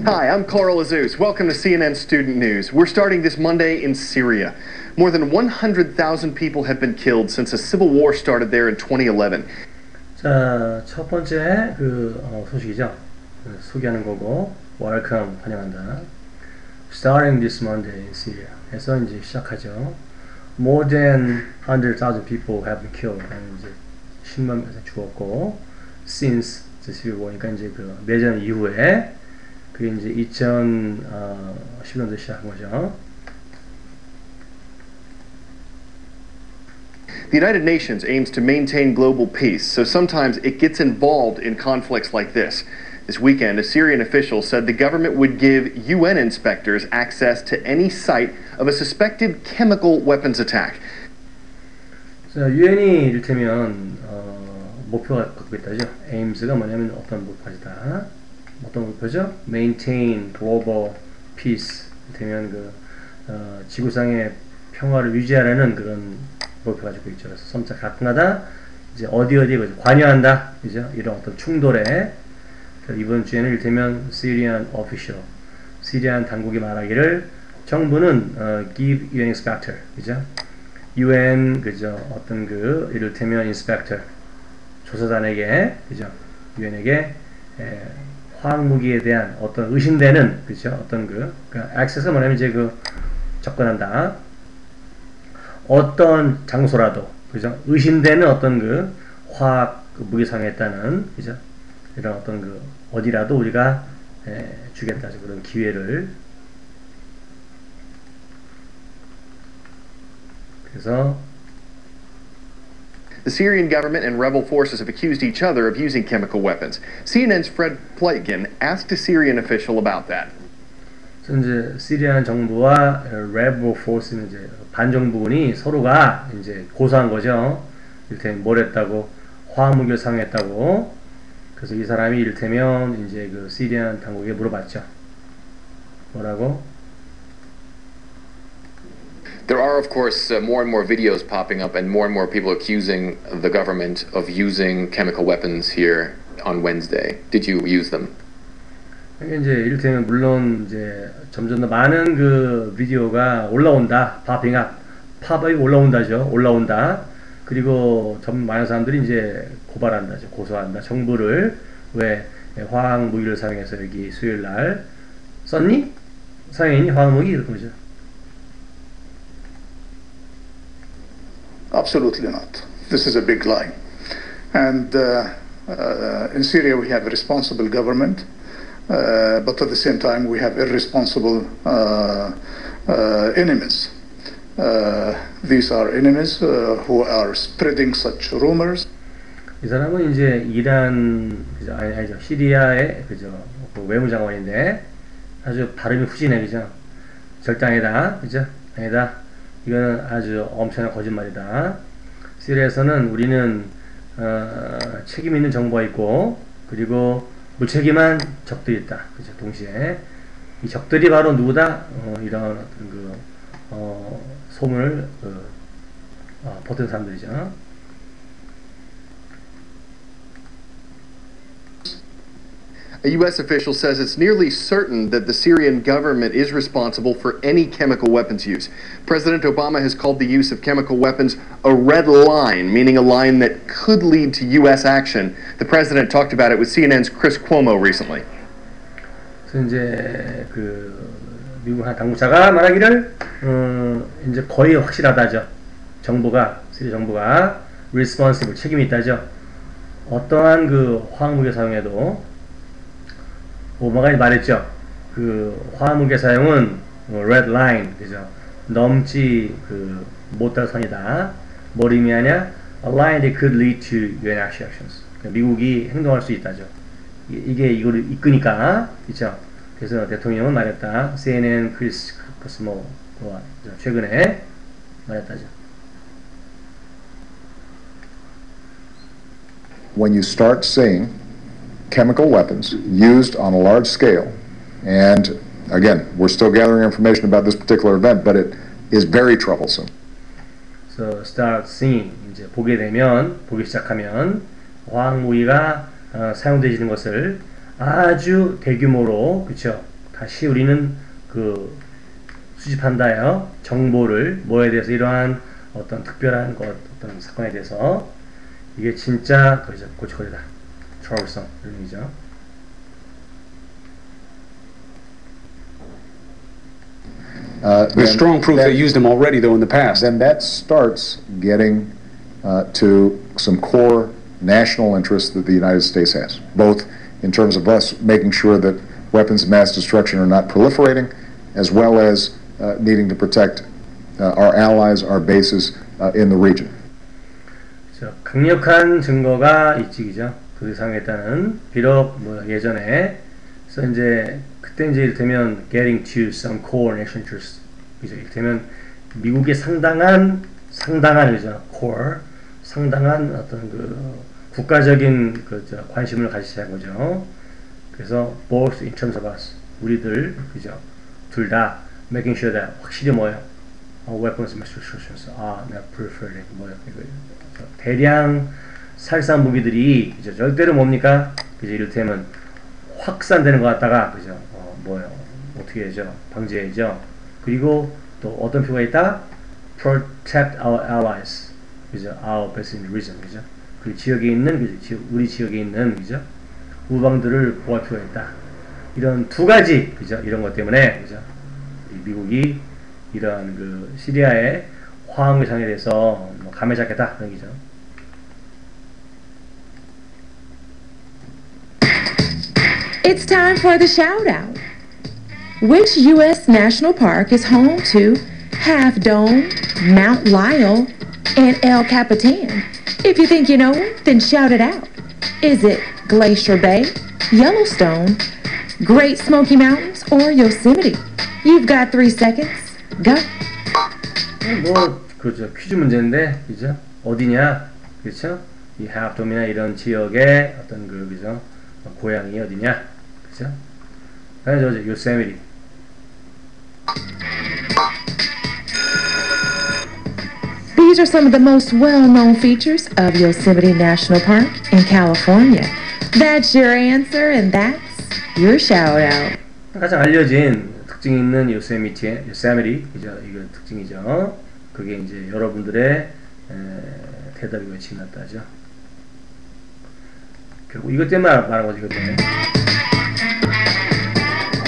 Hi, I'm Carl Azus. Welcome to CNN Student News. We're starting this Monday in Syria. More than 100,000 people have been killed since a civil war started there in 2011. 자, 첫 번째 소식이죠. 소개하는 거고, welcome 환영한다. Starting this Monday in Syria. 해서 이제 시작하죠. More than 100,000 people have been killed. 이제 10만 명 죽었고, since the civil war니까 이제 그 내전 이후에 그게 이제 2010년도에 시작한 거죠. The United Nations aims to maintain global peace, so sometimes it gets involved in conflicts like this. This weekend, a Syrian official said the government would give UN inspectors access to any site of a suspected chemical weapons attack. 자, UN이 이를테면 목표가 갖고 있다죠. aims가 뭐냐면 어떤 목표다. 어떤 목표죠? Maintain global peace. 되면 지구상의 평화를 유지하려는 그런 목표 가지고 있죠. 그래서 섬차 가끔가다 이제 어디 관여한다, 그죠? 이런 어떤 충돌에 이번 주에는 이를테면 Syrian official, 시리안 당국이 말하기를 정부는 give UN inspector, 그죠? UN 그죠? 어떤 이를테면 inspector 조사단에게, 그죠? UN에게 화학무기에 대한 어떤 의심되는, 그죠? 어떤 access가 뭐냐면 이제 접근한다. 어떤 장소라도, 그죠? 의심되는 어떤 화학 무기 사용했다는, 그죠? 이런 어떤 어디라도 우리가 주겠다. 그런 기회를. 그래서 The Syrian government and rebel forces have accused each other of using chemical weapons. CNN's Fred Pleitgen asked a Syrian official about that. 이제 시리안 정부와 rebel force는 이제 반정부군이 서로가 이제 고소한 거죠. 이를테면 뭘 했다고, 화학무기를 사용했다고. 그래서 이 사람이 이를테면 이제 시리안 당국에 물어봤죠. 뭐라고? There are, of course, more and more videos popping up and more people accusing the government of using chemical weapons here on Wednesday. Did you use them? 이제 이를테면 물론 이제 점점 더 많은 비디오가 올라온다. 팝업이 올라온다죠. 올라온다. 그리고 점 많은 사람들이 이제 고발한다죠. 고소한다. 정부를 왜 화학 무기를 사용해서 여기 수요일 날 썼니? 사용했니? 화학 무기 이런 거죠. Absolutely not. This is a big lie. And in Syria we have a responsible government, but at the same time we have irresponsible enemies. These are enemies who are spreading such rumors. 이 사람은 이제 이란, 그죠? 아니죠. 시리아의, 그죠? 외무장관인데 아주 발음이 후지네, 그죠? 절대 아니다, 그죠? 아니다. 이거는 아주 엄청난 거짓말이다. 시리아에서는 우리는 책임 있는 정부가 있고, 그리고 무책임한 적들이 있다. 그죠? 동시에 이 적들이 바로 누구다? 이런 어떤 소문을 퍼뜨린 사람들이죠. A U.S. official says it's nearly certain that the Syrian government is responsible for any chemical weapons use. President Obama has called the use of chemical weapons a red line, meaning a line that could lead to U.S. action. The president talked about it with CNN's Chris Cuomo recently. 그래서 이제 미국 한 당국자가 말하기를 이제 거의 확실하다죠. 시리아 정부가 responsible, 책임이 있다죠. 어떠한 화학무기 사용에도 오바마 말했죠. 화학무기 사용은 red line, 그죠? 넘지 못할 선이다. 뭘 의미하냐? A line that could lead to UN actions. 미국이 행동할 수 있다죠. 이거를 이끄니까, 그죠? 그래서 대통령은 말했다. CNN 크리스 코스모가 최근에 말했다죠. When you start seeing chemical weapons used on a large scale, and again, we're still gathering information about this particular event, but is very troublesome. So start seeing 이제 보기 시작하면 화학무기가 사용되는 것을 아주 대규모로 그렇죠. 다시 우리는 그 수집한다요. 정보를 뭐에 대해서 이러한 어떤 특별한 것 어떤 사건에 대해서 이게 진짜 그렇죠. 고치거리다. troublesome 이런 의미죠. There's strong proof they used them already, though, in the past. Then that starts getting to some core national interests that the United States has, both in terms of us making sure that weapons of mass destruction are not proliferating, as well as needing to protect our allies, our bases in the region. 강력한 증거가 있지기죠. 그 상황에다는 비록 뭐 예전에 그래서 이제 그때 이제 이를테면 getting to some core national interests 그죠. 이를테면 미국의 상당한 그죠. core 상당한 어떤 그 국가적인 그 관심을 가지시는 거죠. 그래서 both in terms of us 우리들 그죠. 둘 다 making sure that 확실히 뭐예요? weapons of mass destruction not proliferating 뭐예요? 대량 살상 무기들이 그죠. 절대로 뭡니까? 그죠. 이를테면 확산되는 것 같다가 그죠. 뭐예요? 어떻게 해야죠? 방지해야죠. 그리고 또 어떤 표가 있다? Protect our allies. 그죠? Our best in the region. 그죠? 그 지역에 있는 그죠? 우리 지역에 있는 그죠? 우방들을 보호할 필요가 있다. 이런 두 가지 그죠? 이런 것 때문에 그죠? 미국이 이런 그 시리아의 화학 상에 대해서 뭐 감을 잡겠다 그런 얘기죠. It's time for the shout out. Which U.S. national park is home to Half Dome, Mount Lyell, and El Capitan? If you think you know it, then shout it out. Is it Glacier Bay, Yellowstone, Great Smoky Mountains, or Yosemite? You've got 3 seconds. Go. 뭐 그죠 퀴즈 문제인데 그죠 어디냐 그렇죠 이 Half Dome이나 이런 지역의 어떤 그 그죠 고향이 어디냐 그죠 저죠 요세미티. These are some of the most well-known features of Yosemite National Park in California. That's your answer, and that's your shout-out. 가장 알려진 특징이 있는 요세미티 그죠 이거 특징이죠. 그게 이제 여러분들의 대답이고 지났다죠. 결국 이것 때문에 말한 거지 이것 때문에.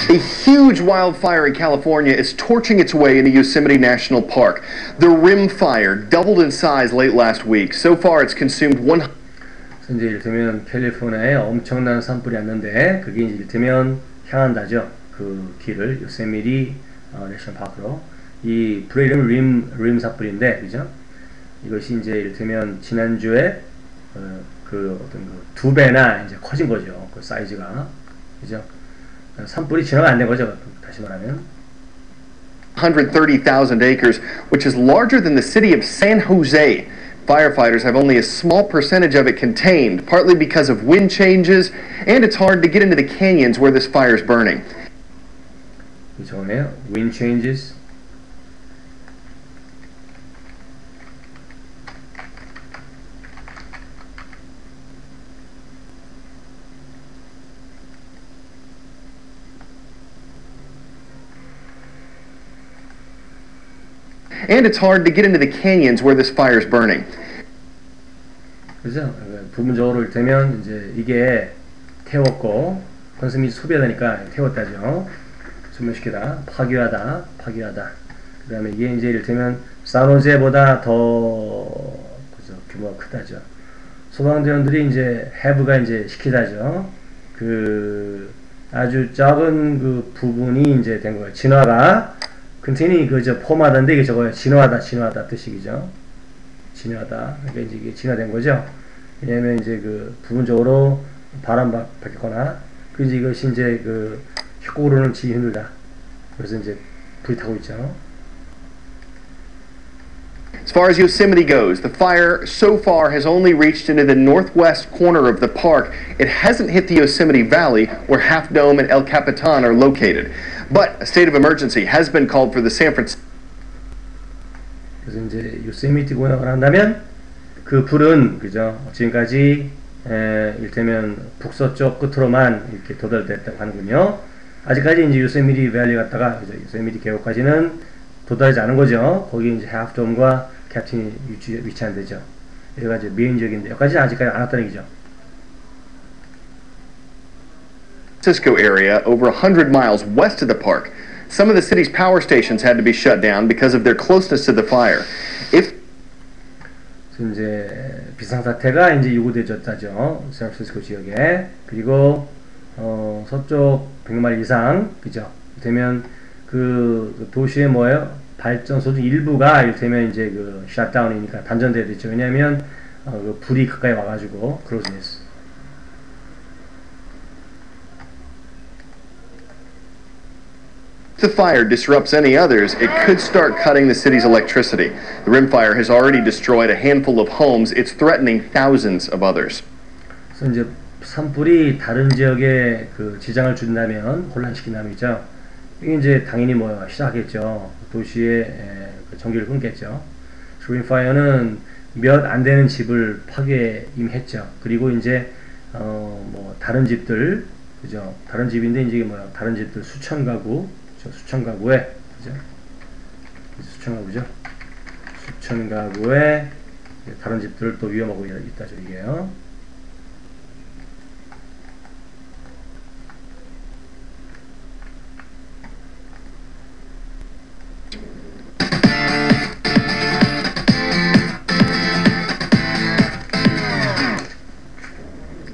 A huge wildfire in California is torching its way into Yosemite National Park. The rim fire doubled in size late last week. So far, it's consumed 100. 이제 이를테면 캘리포니아에 엄청난 산불이 왔는데 그게 이제 이를테면 향한다죠. 그 길을 요세미티 내셔널 파크로 이 불의 이름은 림 산불인데 그죠? 이것이 이제 이를테면 지난주에 그 어떤 그 2배나 이제 커진 거죠. 그 사이즈가 그죠? 산불이 진화가 안 된 거죠. 다시 말하면 130,000 acres, which is larger than the city of San Jose. Firefighters have only a small percentage of it contained, partly because of wind changes, and it's hard to get into the canyons where this fire is burning. 좋네요. Wind changes. And it's hard to get into the canyons where this fire is burning. 그죠? 부분적으로 이를테면 이제 이게 태웠고 컨스미 소비하다니까 태웠다죠. 소멸시키다, 파괴하다. 그 다음에 이게 이제 이를테면 산호제보다 더 그죠? 규모가 크다죠. 소방대원들이 이제 have가 이제 시키다죠. 그 아주 작은 그 부분이 이제 된 거예요. 진화가 컨테이닝이 그저 폼하던데 이게 저거예요. 진화하다 뜻이죠. 진화하다. 그러니까 이제 이게 진화된 거죠. 왜냐면 이제 그 부분적으로 바람 바뀌거나 그 이제 이것이 이제 그 협곡으로는 지기 힘들다. 그래서 이제 불이 타고 있죠. As far as Yosemite goes, the fire so far has only reached into the northwest corner of the park. It hasn't hit the Yosemite Valley, where Half Dome and El Capitan are located. But a state of emergency has been called for the San Francisco. 그래서 이제 요세미티 공약을 한다면 그 불은 그죠 지금까지 이를테면 북서쪽 끝으로만 이렇게 도달됐다고 하는군요. 아직까지 이제 요세미티 밸리 갔다가 그죠 요세미티 계곡까지는 도달하지 않은 거죠. 거기 이제 하프돔과 캡틴이 위치한 데죠. 여기가 이제 메인적인데 여기까지 아직까지 안 왔다는 얘기죠. Francisco area, over 100 miles west of the park. Some of the city's power stations had to be shut down because of their closeness to the fire. If 이제 비상사태가 이제 요구되었다죠. 샌프란시스코 지역에. 그리고 서쪽 100마일 이상 그죠. 되면 그 도시의 뭐예요? 발전소 중 일부가 이를테면 이제 그 샷다운이니까 단전돼야 되죠. 왜냐하면 그 불이 가까이 와가지고 크로즈니스. If the fire disrupts any others, it could start cutting the city's electricity. The rim fire has already destroyed a handful of homes. It's threatening thousands of others. 그래서 이제 산불이 다른 지역에 그 지장을 준다면 혼란시킨다면이죠. 이게 이제 당연히 뭐 시작하겠죠. 도시의 그 전기를 끊겠죠. rim fire는 몇 안 되는 집을 파괴 이미 했죠. 그리고 이제 뭐 다른 집들 그죠. 다른 집인데 이제 뭐야 다른 집들 수천 가구 수천 가구에 그죠? 수천 가구죠. 수천 가구에 다른 집들을 또 위험하고 있다죠 이게요.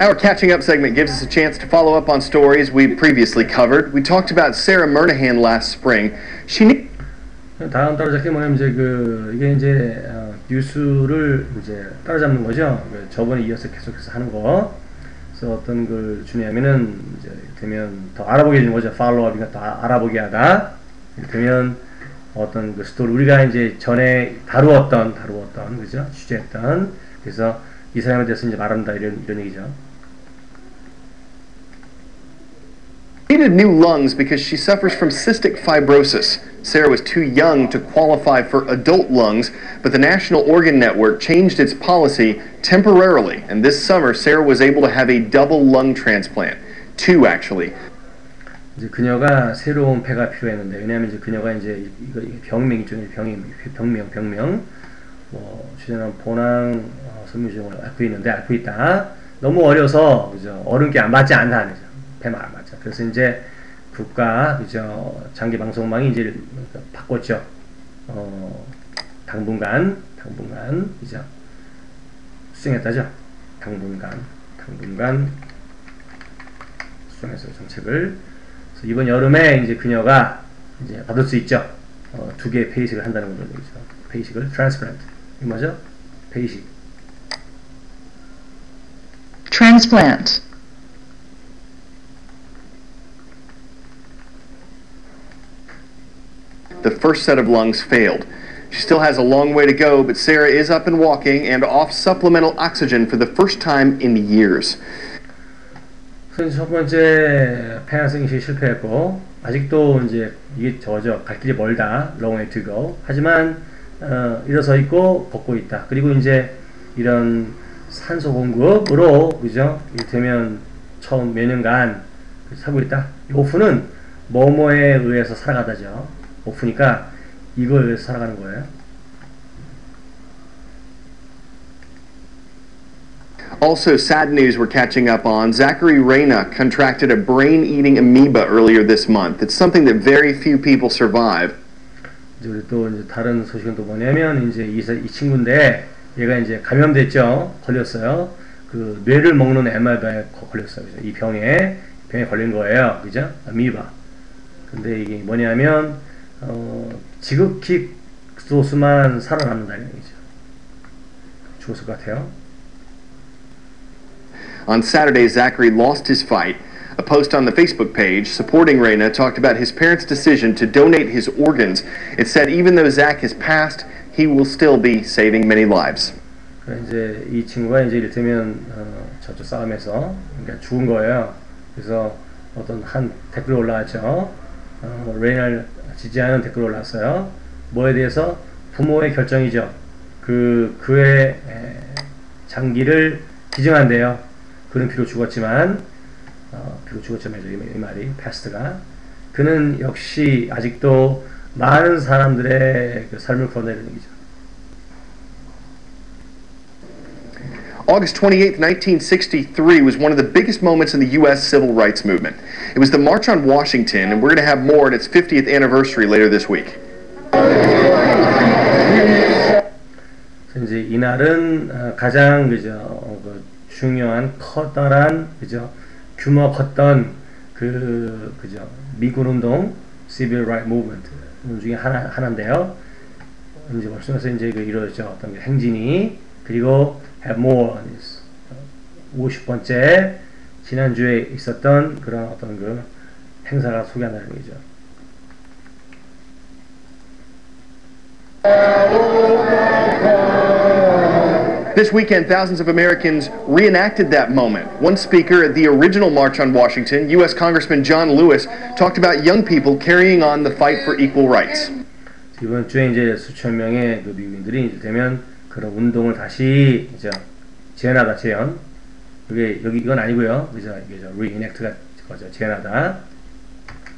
Our catching up segment gives us a chance to follow up on stories we previously covered. We talked about Sarah Murnahan last spring. 다음 따라잡기 뭐냐면 이제 이게 이제 뉴스를 이제 따라잡는 거죠. 저번에 이어서 계속해서 하는 거. 그래서 어떤 걸 주냐면은 이제 되면 더 알아보게 되는 거죠. 팔로우업이니까 더 알아보게 하다. 되면 어떤 그 스토리 우리가 이제 전에 다루었던 그죠? 취재했던 그래서 이 사람에 대해서 이제 말한다 이런 얘기죠. Needed new lungs because she suffers from cystic fibrosis. Sarah was too young to qualify for adult lungs, but the National Organ Network changed its policy temporarily, and this summer Sarah was able to have a double lung transplant. Two, actually. 이제 그녀가 새로운 폐가 필요했는데 왜냐하면 이제 그녀가 이제 이거 병명이죠. 병명. 뭐 주제는 본항 섬유증을 앓고 있다. 너무 어려서 그죠. 어른께 안 맞지 않다. 그죠. 폐만 안 맞죠. 그래서 이제 국가 그죠. 장기 방송망이 이제 바꿨죠. 당분간 그죠. 수정했다죠. 당분간 수정해서 정책을. 그래서 이번 여름에 이제 그녀가 이제 받을 수 있죠. 2개의 폐이식을 한다는 거죠. 폐이식을 트랜스플란트. 이 뭐죠? 폐이식. Transplant. The first set of lungs failed. She still has a long way to go, but Sarah is up and walking and off supplemental oxygen for the first time in years. 그래서 첫 번째 폐하승이 실패했고 아직도 이제 이게 갈 길이 멀다. Long way to go. 하지만 일어서 있고 걷고 있다. 그리고 이제 이런 산소 공급으로 그죠? 이를테면 처음 몇 년간 살고 있다. 오프는 뭐뭐에 의해서 살아가다죠. 오프니까 이거에 의해서 살아가는 거예요. Also, sad news we're catching up on. Zachary Reyna contracted a brain-eating amoeba earlier this month. It's something that very few people survive. 이제 또 이제 다른 소식은 또 뭐냐면 이제 이 친구인데 얘가 이제 감염됐죠. 걸렸어요. 그 뇌를 먹는 에마바에 걸렸어요. 그죠? 이 병에 걸린 거예요. 그죠? 아미바. 근데 이게 뭐냐면 지극히 소수만 살아남는다는 얘기죠. 죽었을 것 같아요. On Saturday, Zachary lost his fight. A post on the Facebook page supporting Reyna talked about his parents' decision to donate his organs. It said even though Zach has passed, he will still be saving many lives. 이제 이 친구가 이제 이를테면 저쪽 싸움에서 그러니까 죽은 거예요. 그래서 어떤 한 댓글 올라왔죠. 레이나를 지지하는 댓글 올라왔어요. 뭐에 대해서 부모의 결정이죠. 그의 장기를 기증한대요. 그는 비록 죽었지만 이 말이 패스트가 그는 역시 아직도 많은 사람들의 그 삶을 거내는 얘기죠. August 28, 1963 was one of the biggest moments in the U.S. civil rights movement. It was the March on Washington, and we're going to have more at its 50th anniversary later this week. 이제 이날은 가장 그 중요한 커다란 규모 컸던 미군 운동 Civil Rights Movement 중에 하나인데요. 이제 벌써서 이제 이루어졌죠. 어떤 행진이 그리고 have more 50번째 지난주에 있었던 그런 어떤 그 행사가 소개한다는 얘기죠. This weekend, thousands of Americans reenacted that moment. One speaker at the original March on Washington, U.S. Congressman John Lewis, talked about young people carrying on the fight for equal rights. 이번 주에 이제 수천 명의 그 미국인들이 이제 되면 그런 운동을 다시 재현하다 재현. 이건 아니고요. 그죠? 이게 reenact가 거죠. 재현하다.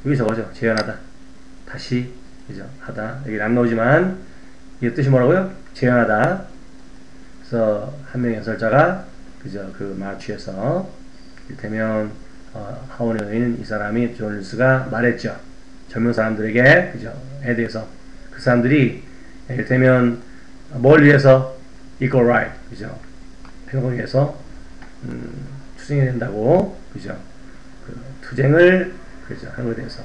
여기 저거죠. 재현하다. 다시 하다. 여기 안 나오지만 이게 뜻이 뭐라고요? 재현하다. 그래서 한 명의 연설자가 그 마취에서 이를테면 하원의원 이 사람이 존 루스가 말했죠. 젊은 사람들에게 에 대해서 그 사람들이 이를테면 뭘 위해서 equal right 평등을 위해서 투쟁해야 된다고 그 투쟁을 하는 것에 대해서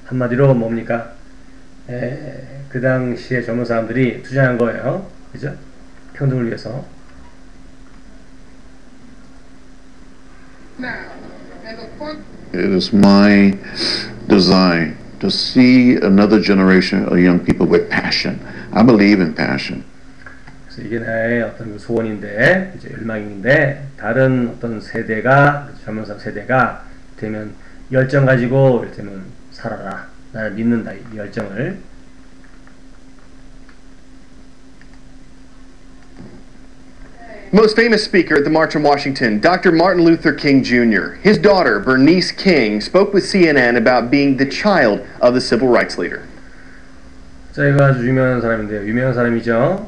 한마디로 뭡니까? 그 당시에 젊은 사람들이 투쟁한 거예요. 평등을 위해서. It is my design to see another generation of young people with passion. I believe in passion. 그래서 이게 나의 어떤 소원인데, 열망인데, 다른 어떤 세대가, 젊은 사람 세대가 되면 열정 가지고 되면 살아라. 나를 믿는다. 이 열정을. Most famous speaker at the March on Washington, Dr. Martin Luther King Jr. His daughter, Bernice King, spoke with CNN about being the child of the civil rights leader. 자, 이거 아주 유명한 사람인데요. 유명한 사람이죠.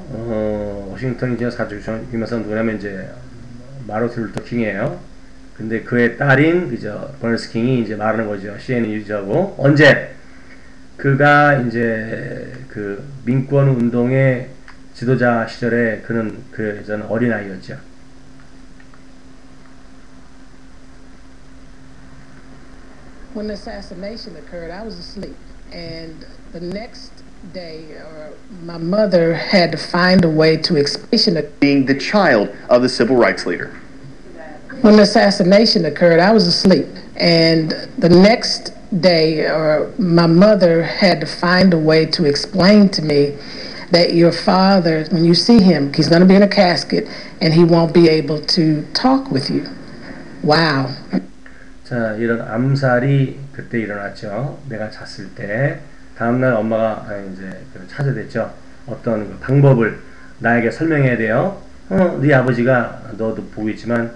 워싱턴이 아주 유명한 사람 누구냐면 마르틴 루터 킹이에요. 근데 그의 딸인 버니스 킹이 이제 말하는 거죠. CNN 유저하고 언제 그가 이제 그 민권 운동의 지도자 시절에 그는 저는 어린아이였죠. When the assassination occurred, I was asleep, and the next day, my mother had to find a way to explain being the child of the civil rights leader. When the assassination occurred, I was asleep, and the next day, my mother had to find a way to explain to me that your father, when you see him, he's going to be in a casket and he won't be able to talk with you. Wow. 자, 이런 암살이 그때 일어났죠. 내가 잤을 때 다음날 엄마가 이제 찾아댔죠. 어떤 그 방법을 나에게 설명해야 돼요. 네 아버지가 너도 보고 있지만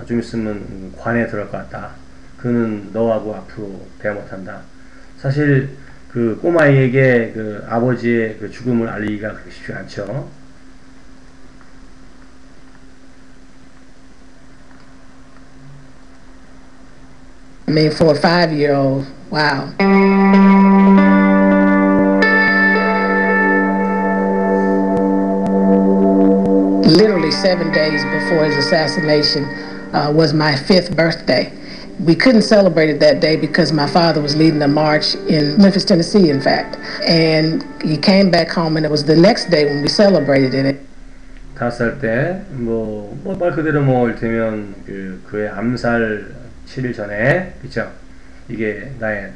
좀 있으면 관에 들어갈 것 같다. 그는 너하고 앞으로 대화 못한다. 사실 그 꼬마이에게 그 아버지의 그 죽음을 알리기가 그렇게 쉽지 않죠. I mean, for a 5-year-old, wow. Literally 7 days before his assassination was my 5th birthday. We couldn't celebrate it that day because my father was leading a march in Memphis, Tennessee, in fact. And he came back home, and it was the next day when we celebrated it. 5살 때, 말 그대로 이를테면 그의 암살 7일 전에, 그쵸? 이게 나의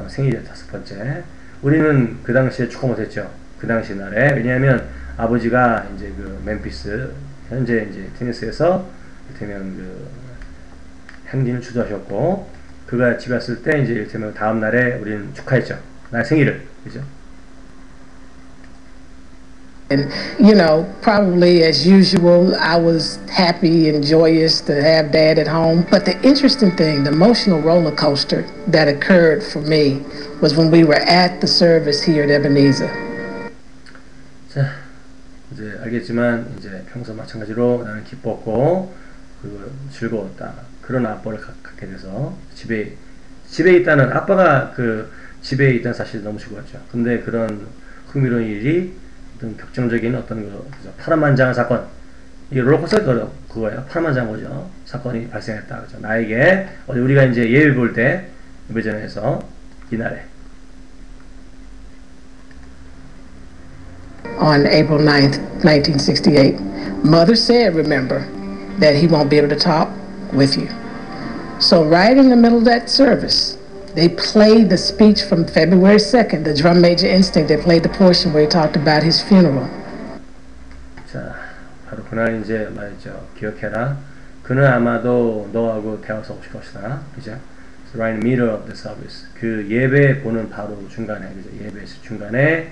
생일이었 5번째. 우리는 그 당시에 축하 못했죠. 그 당시 날에. 왜냐하면 아버지가 이제 그 멤피스, 현재 이제 테니스에서 이를테면 행진을 주도하셨고, 그가 집에 왔을 때 이제 이를테면 다음 날에 우리는 축하했죠. 나의 생일을, 그죠? And, you know, probably as usual, I was happy and joyous to have Dad at home. But the interesting thing, the emotional roller coaster that occurred for me was when we were at the service here at Ebenezer. 자, 이제 알겠지만 이제 평소 마찬가지로 나는 기뻤고 그리고 즐거웠다. 그런 아빠를 갖게 돼서 집에 있다는 아빠가 그 집에 있다는 사실이 너무 즐거웠죠. 근데 그런 흥미로운 일이 어떤 격정적인 어떤 파란만장한 사건, 이 롤러코스터 그거예요. 파란만장한 사건이 발생했다. 그죠? 나에게 어제 우리가 이제 예배 볼 때 예배전에서 이날에 On April 9th, 1968, Mother said, remember, that he won't be able to talk with you. So right in the middle of that service, they played the speech from February 2nd, the Drum Major Instinct. They played the portion where he talked about his funeral. 자, 바로 그날 이제 말이죠. 기억해라. 그는 아마도 너하고 대화하고 싶을 것이다. 그죠? So right in the middle of the service. 그 예배 보는 바로 중간에, 그죠? 예배 중간에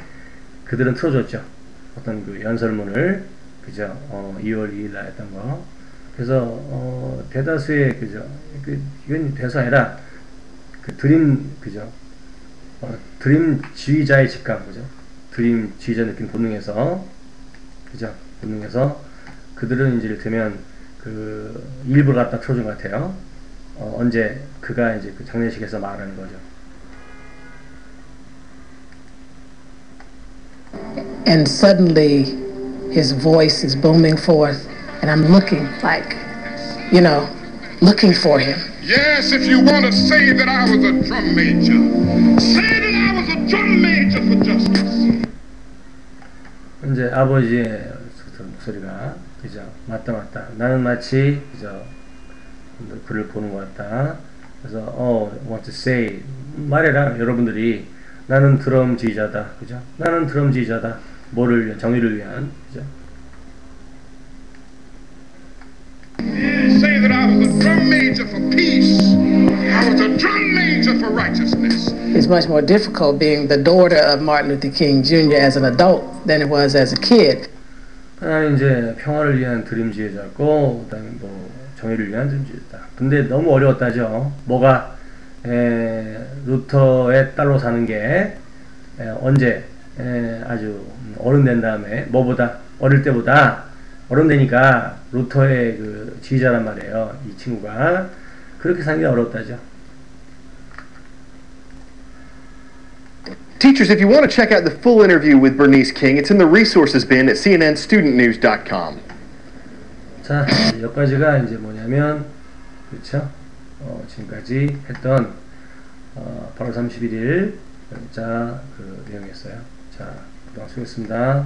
그들은 틀어줬죠. 어떤 그 연설문을, 그죠? 2월 2일 날 했던 거. 그래서 대다수의 그죠? 이건 대수 아니라 그 드림 그죠? 드림 지휘자의 직감 그죠? 드림 지휘자 느낌 본능에서 그죠? 본능에서 그들은 이제 이를테면 그 일부를 갖다 틀어준 것 같아요. 언제 그가 이제 그 장례식에서 말하는 거죠. And suddenly his voice is booming forth, and I'm looking like, you know, looking for him. Yes, if you want to say that I was a drum major, say that I was a drum major for justice. 이제 아버지의 목소리가 그죠? 맞다. 나는 마치 그죠? 그를 보는 것 같다. 그래서 want to say 말해라 여러분들이 나는 드럼 지휘자다. 그죠? 나는 드럼 지휘자다. 뭐를 위한 정의를 위한 그죠? Say that I was a drum major for peace. I was a drum major for righteousness. It's much more difficult being the daughter of Martin Luther King Jr. as an adult than it was as a kid. 하나는 이제 평화를 위한 드림 지휘자고, 그다음에 뭐 정의를 위한 드림 지휘자. 근데 너무 어려웠다죠. 뭐가 루터의 딸로 사는 게 언제 아주 어른 된 다음에 뭐보다 어릴 때보다 어른 되니까 루터의 그 지휘자란 말이에요. 이 친구가 그렇게 사는 게 어렵다죠. Teachers, if you want to check out the full interview with Bernice King, it's in the resources bin at cnnstudentnews.com. 자, 여기까지가 이제 뭐냐면 그렇죠? 지금까지 했던 8월 31일 자, 그 내용이었어요. 자, 그동안 수고했습니다.